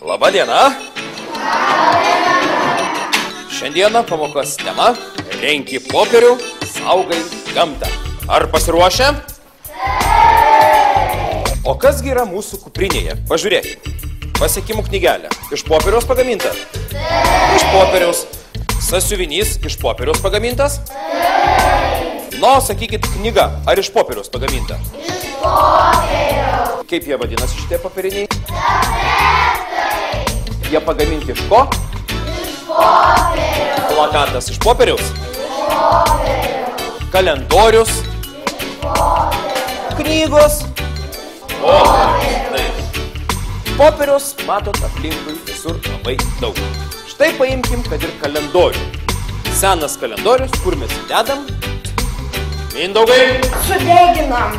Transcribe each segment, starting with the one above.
Labą dieną. Šiandieną pamokos tema – renki popierių, saugai gamtą. Ar pasiruošę? O kasgi yra mūsų kuprinėje? Pažiūrėkime. Pasiekimų knygelė. Iš popieriaus pagaminta? Iš popieriaus. Sąsiuvinys iš popieriaus pagamintas? Nu, sakykit, knyga. Ar iš popieriaus pagaminta? Iš popieriaus. Kaip jie vadinasi šitie papiriniai? Jie pagaminti iš ko? Iš popieriaus. Plakatas iš popieriaus? Iš popieriaus. Kalendorius? Iš popieriaus. Knygos? Popieriaus. Popieriaus, matot, aplinkui visur labai daug. Štai paimkim, kad ir kalendorių. Senas kalendorius, kur mes dedam? Mindaugai? Sudeginam.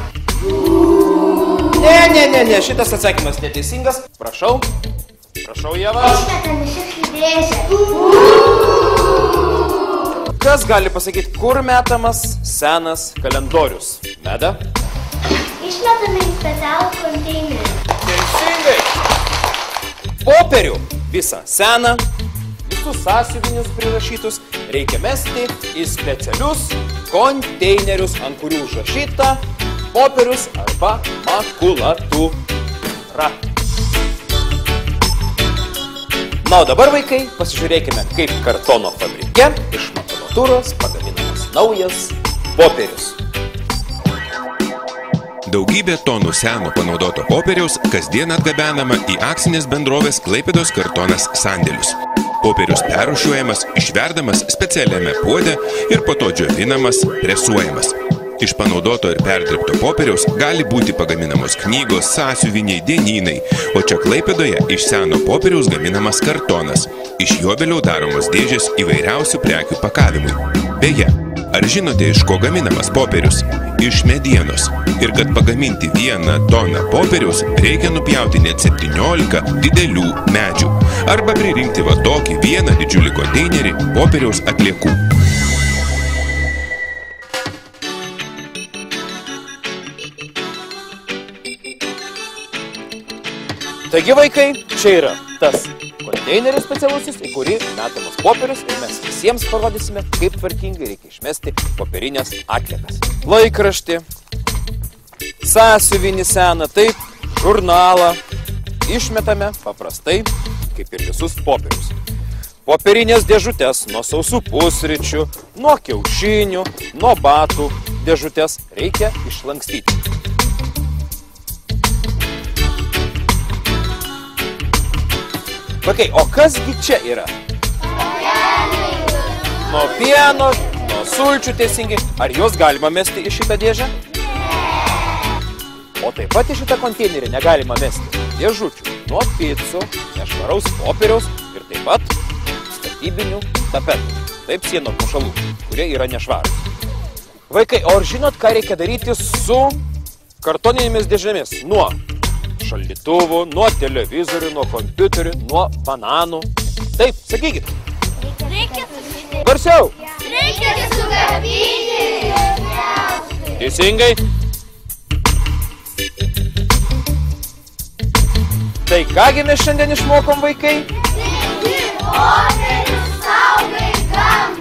Ne, šitas atsakymas neteisingas. Prašau, Ieva. Išmetam į šiukšlių dėžę. Kas gali pasakyti, kur metamas senas kalendorius? Meda? Išmetame į specialų konteinerį. Teisingai. Popierių visą seną, visus sąsiuvinius prirašytus reikia mesti į specialius konteinerius, ant kurių užrašyta popierius arba makulatūra. Na, o dabar, vaikai, pasižiūrėkime, kaip kartono fabrike iš makulatūros pagaminamas naujas popierius. Daugybė tonų seno panaudoto popieriaus kasdien atgabenama į akcinės bendrovės Klaipėdos kartonas sandėlius. Popierius perrūšiuojamas, išverdamas specialiame puode ir po to džiovinamas, presuojamas. Iš panaudoto ir perdirbto popieriaus gali būti pagaminamos knygos, sąsiuviniai, dienynai, o čia Klaipėdoje iš seno popieriaus gaminamas kartonas. Iš jo vėliau daromos dėžės įvairiausių prekių pakavimui. Beje, ar žinote, iš ko gaminamas popierius? Iš medienos. Ir kad pagaminti 1 toną popieriaus, reikia nupjauti net 17 didelių medžių. Arba pririnkti va tokį vieną didžiulį konteinerį popieriaus atliekų. Taigi, vaikai, čia yra tas konteineris specialusis, į kurį metamas popierius ir mes visiems parodysime, kaip tvarkingai reikia išmesti popierinės atliekas. Laikraštį, sąsiuvinį seną, taip, žurnalą išmetame paprastai, kaip ir visus popierius. Popierinės dėžutės nuo sausų pusryčių, nuo kiaušinių, nuo batų dėžutės reikia išlankstyti. Vaikai, o kasgi čia yra? Nuo pieno, nuo sulčių teisingai. Ar juos galima mesti į šitą dėžę? O taip pat į šitą konteinerį negalima mesti dėžučių, nuo picų, nešvaraus popieriaus ir taip pat statybinių tapetų. Taip, sienų apmušalų, kurie yra nešvarūs. Vaikai, o ar žinot, ką reikia daryti su kartoninėmis dėžėmis? Nuo šaldytuvų, nuo televizorių, nuo kompiuterių, nuo bananų. Taip, sakykit. Reikia sugadinti. Garsiau. Reikia sugadinti. Teisingai. Tai kągi mes šiandien išmokom, vaikai? Renki popierius, saugai gamtą.